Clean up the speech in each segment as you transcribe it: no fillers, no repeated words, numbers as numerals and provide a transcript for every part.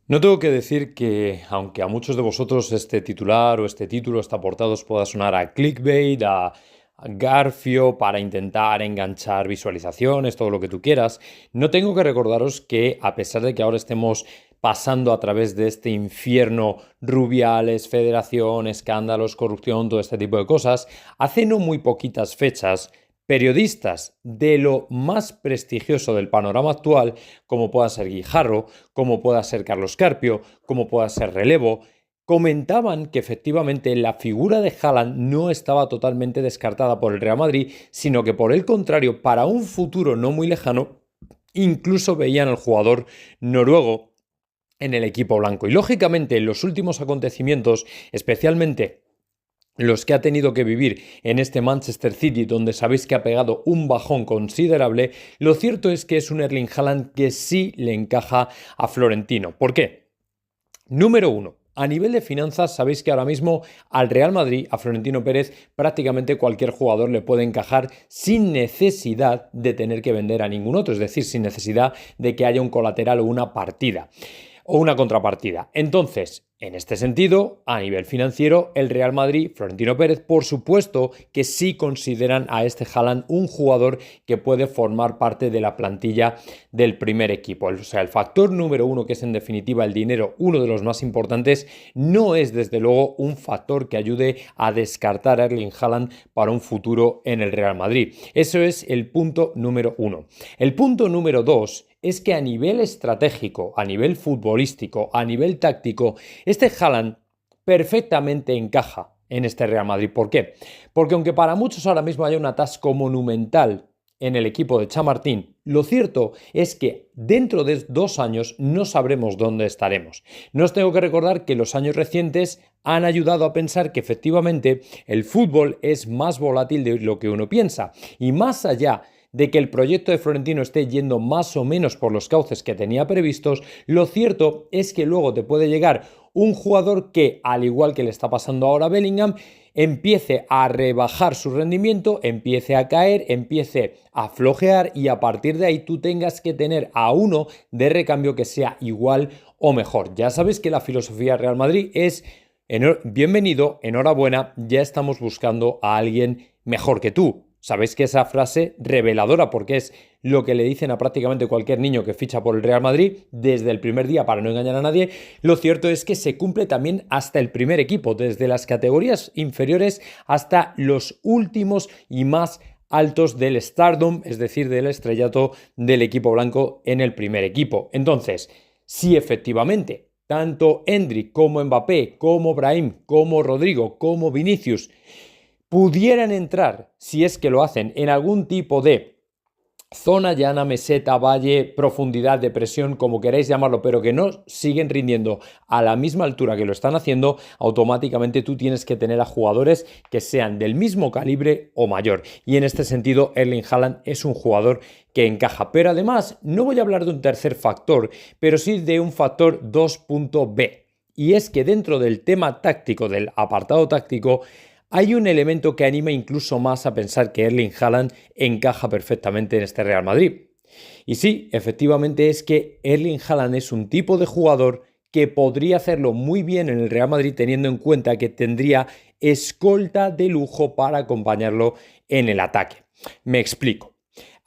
No tengo que decir que, aunque a muchos de vosotros este titular o este título, esta portada os pueda sonar a clickbait, a garfio para intentar enganchar visualizaciones, todo lo que tú quieras, no tengo que recordaros que a pesar de que ahora estemos pasando a través de este infierno, Rubiales, federación, escándalos, corrupción, todo este tipo de cosas, hace no muy poquitas fechas periodistas de lo más prestigioso del panorama actual, como pueda ser Guijarro, como pueda ser Carlos Carpio, como pueda ser Relevo, comentaban que efectivamente la figura de Haaland no estaba totalmente descartada por el Real Madrid, sino que por el contrario, para un futuro no muy lejano, incluso veían al jugador noruego en el equipo blanco. Y lógicamente, en los últimos acontecimientos, especialmente los que ha tenido que vivir en este Manchester City, donde sabéis que ha pegado un bajón considerable, lo cierto es que es un Erling Haaland que sí le encaja a Florentino. ¿Por qué? Número uno. A nivel de finanzas, sabéis que ahora mismo al Real Madrid, a Florentino Pérez, prácticamente cualquier jugador le puede encajar sin necesidad de tener que vender a ningún otro, es decir, sin necesidad de que haya un colateral o una partida o una contrapartida. Entonces, en este sentido, a nivel financiero, el Real Madrid, Florentino Pérez, por supuesto que sí consideran a este Haaland un jugador que puede formar parte de la plantilla del primer equipo. O sea, el factor número uno, que es en definitiva el dinero, uno de los más importantes, no es desde luego un factor que ayude a descartar a Erling Haaland para un futuro en el Real Madrid. Eso es el punto número uno. El punto número dos es que a nivel estratégico, a nivel futbolístico, a nivel táctico, este Haaland perfectamente encaja en este Real Madrid. ¿Por qué? Porque aunque para muchos ahora mismo haya un atasco monumental en el equipo de Chamartín, lo cierto es que dentro de 2 años no sabremos dónde estaremos. No os tengo que recordar que los años recientes han ayudado a pensar que efectivamente el fútbol es más volátil de lo que uno piensa. Y más allá de que el proyecto de Florentino esté yendo más o menos por los cauces que tenía previstos, lo cierto es que luego te puede llegar un jugador que, al igual que le está pasando ahora a Bellingham, empiece a rebajar su rendimiento, empiece a caer, empiece a flojear y a partir de ahí tú tengas que tener a uno de recambio que sea igual o mejor. Ya sabes que la filosofía Real Madrid es bienvenido, enhorabuena, ya estamos buscando a alguien mejor que tú. Sabéis que esa frase reveladora, porque es lo que le dicen a prácticamente cualquier niño que ficha por el Real Madrid desde el primer día para no engañar a nadie, lo cierto es que se cumple también hasta el primer equipo, desde las categorías inferiores hasta los últimos y más altos del Stardom, es decir, del estrellato del equipo blanco en el primer equipo. Entonces, si efectivamente tanto Endrick como Mbappé, como Brahim, como Rodrigo, como Vinicius pudieran entrar, si es que lo hacen, en algún tipo de zona llana, meseta, valle, profundidad, depresión, como queráis llamarlo, pero que no siguen rindiendo a la misma altura que lo están haciendo, automáticamente tú tienes que tener a jugadores que sean del mismo calibre o mayor. Y en este sentido, Erling Haaland es un jugador que encaja. Pero además, no voy a hablar de un tercer factor, pero sí de un factor 2.b. Y es que dentro del tema táctico, del apartado táctico, hay un elemento que anima incluso más a pensar que Erling Haaland encaja perfectamente en este Real Madrid. Y sí, efectivamente es que Erling Haaland es un tipo de jugador que podría hacerlo muy bien en el Real Madrid teniendo en cuenta que tendría escolta de lujo para acompañarlo en el ataque. Me explico.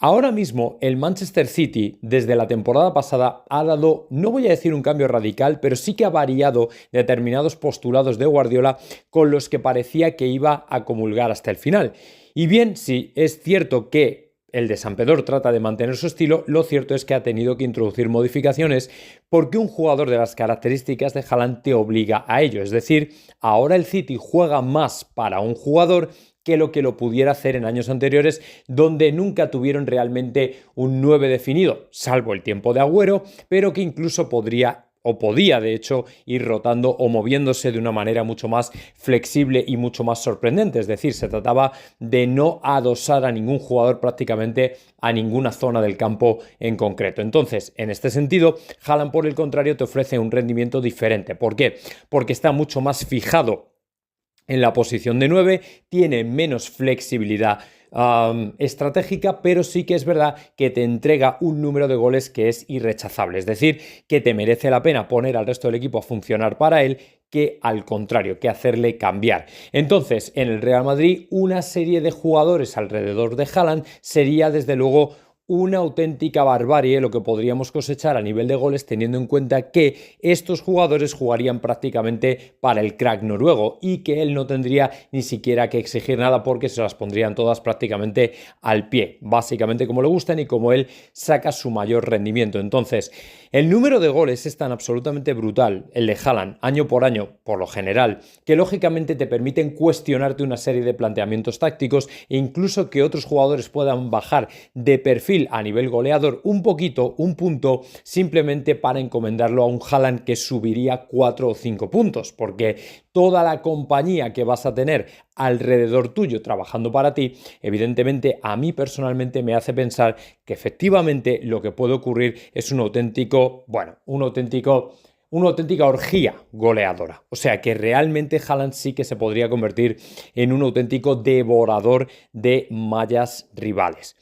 Ahora mismo el Manchester City desde la temporada pasada ha dado, no voy a decir un cambio radical, pero sí que ha variado determinados postulados de Guardiola con los que parecía que iba a comulgar hasta el final. Y bien, sí, es cierto que el de San Pedro trata de mantener su estilo, lo cierto es que ha tenido que introducir modificaciones porque un jugador de las características de Haaland te obliga a ello. Es decir, ahora el City juega más para un jugador que lo pudiera hacer en años anteriores, donde nunca tuvieron realmente un 9 definido, salvo el tiempo de Agüero, pero que incluso podría o podía de hecho ir rotando o moviéndose de una manera mucho más flexible y mucho más sorprendente. Es decir, se trataba de no adosar a ningún jugador prácticamente a ninguna zona del campo en concreto. Entonces, en este sentido, Haaland por el contrario te ofrece un rendimiento diferente. ¿Por qué? Porque está mucho más fijado en la posición de 9, tiene menos flexibilidad estratégica, pero sí que es verdad que te entrega un número de goles que es irrechazable, es decir, que te merece la pena poner al resto del equipo a funcionar para él, que al contrario, que hacerle cambiar. Entonces, en el Real Madrid, una serie de jugadores alrededor de Haaland sería desde luego una auténtica barbarie lo que podríamos cosechar a nivel de goles, teniendo en cuenta que estos jugadores jugarían prácticamente para el crack noruego y que él no tendría ni siquiera que exigir nada porque se las pondrían todas prácticamente al pie, básicamente como le gustan y como él saca su mayor rendimiento. Entonces, el número de goles es tan absolutamente brutal, el de Haaland, año por año, por lo general, que lógicamente te permiten cuestionarte una serie de planteamientos tácticos e incluso que otros jugadores puedan bajar de perfil a nivel goleador un poquito, un punto, simplemente para encomendarlo a un Haaland que subiría 4 o 5 puntos, porque toda la compañía que vas a tener alrededor tuyo trabajando para ti, evidentemente a mí personalmente me hace pensar que efectivamente lo que puede ocurrir es una auténtica orgía goleadora. O sea que realmente Haaland sí que se podría convertir en un auténtico devorador de mallas rivales.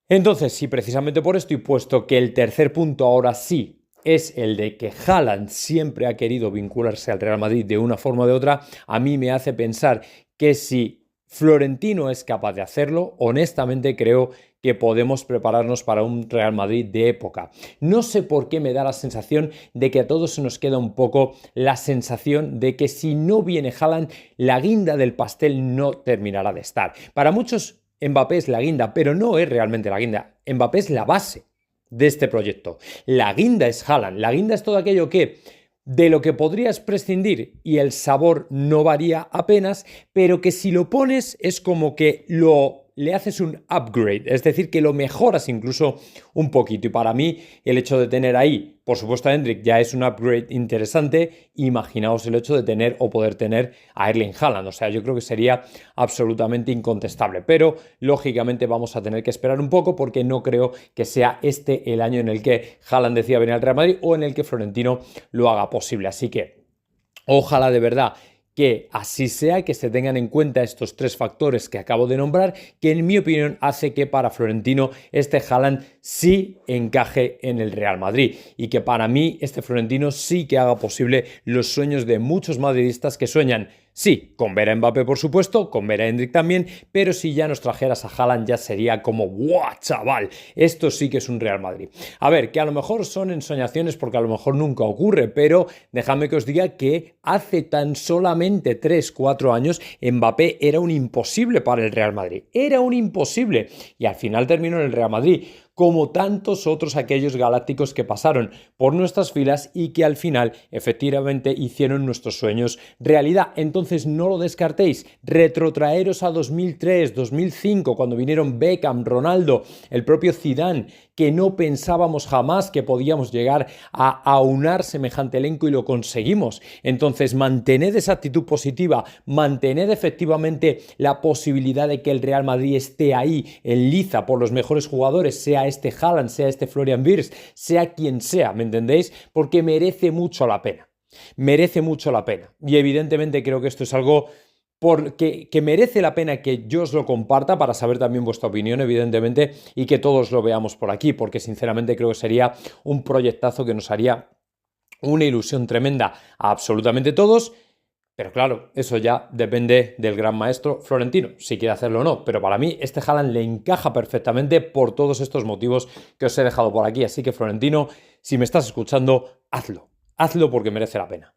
Entonces, sí, precisamente por esto y puesto que el tercer punto ahora sí es el de que Haaland siempre ha querido vincularse al Real Madrid de una forma o de otra, a mí me hace pensar que si Florentino es capaz de hacerlo, honestamente creo que podemos prepararnos para un Real Madrid de época. No sé por qué me da la sensación de que a todos se nos queda un poco la sensación de que si no viene Haaland, la guinda del pastel no terminará de estar. Para muchos Mbappé es la guinda, pero no es realmente la guinda. Mbappé es la base de este proyecto. La guinda es Haaland. La guinda es todo aquello que de lo que podrías prescindir y el sabor no varía apenas, pero que si lo pones es como que le haces un upgrade, es decir, que lo mejoras incluso un poquito. Y para mí el hecho de tener ahí, por supuesto a Endrick, ya es un upgrade interesante. Imaginaos el hecho de tener o poder tener a Erling Haaland. O sea, yo creo que sería absolutamente incontestable. Pero lógicamente vamos a tener que esperar un poco porque no creo que sea este el año en el que Haaland decida venir al Real Madrid o en el que Florentino lo haga posible. Así que ojalá de verdad que así sea, que se tengan en cuenta estos tres factores que acabo de nombrar, que en mi opinión hace que para Florentino este Haaland sí encaje en el Real Madrid y que para mí este Florentino sí que haga posible los sueños de muchos madridistas que sueñan, sí, con ver a Mbappé por supuesto, con ver a Endrick también, pero si ya nos trajeras a Haaland ya sería como ¡guau, chaval! Esto sí que es un Real Madrid. A ver, que a lo mejor son ensoñaciones porque a lo mejor nunca ocurre, pero dejadme que os diga que hace tan solamente 3-4 años Mbappé era un imposible para el Real Madrid. Era un imposible. Y al final terminó en el Real Madrid, como tantos otros aquellos galácticos que pasaron por nuestras filas y que al final efectivamente hicieron nuestros sueños realidad. Entonces no lo descartéis, retrotraeros a 2003, 2005, cuando vinieron Beckham, Ronaldo, el propio Zidane, que no pensábamos jamás que podíamos llegar a aunar semejante elenco y lo conseguimos. Entonces mantened esa actitud positiva, mantened efectivamente la posibilidad de que el Real Madrid esté ahí en liza por los mejores jugadores, sea este Haaland, sea este Florian Wirtz, sea quien sea, ¿me entendéis? Porque merece mucho la pena. Merece mucho la pena. Y evidentemente creo que esto es algo que merece la pena que yo os lo comparta para saber también vuestra opinión, evidentemente, y que todos lo veamos por aquí, porque sinceramente creo que sería un proyectazo que nos haría una ilusión tremenda a absolutamente todos. Pero claro, eso ya depende del gran maestro Florentino, si quiere hacerlo o no. Pero para mí este Haaland le encaja perfectamente por todos estos motivos que os he dejado por aquí. Así que Florentino, si me estás escuchando, hazlo. Hazlo porque merece la pena.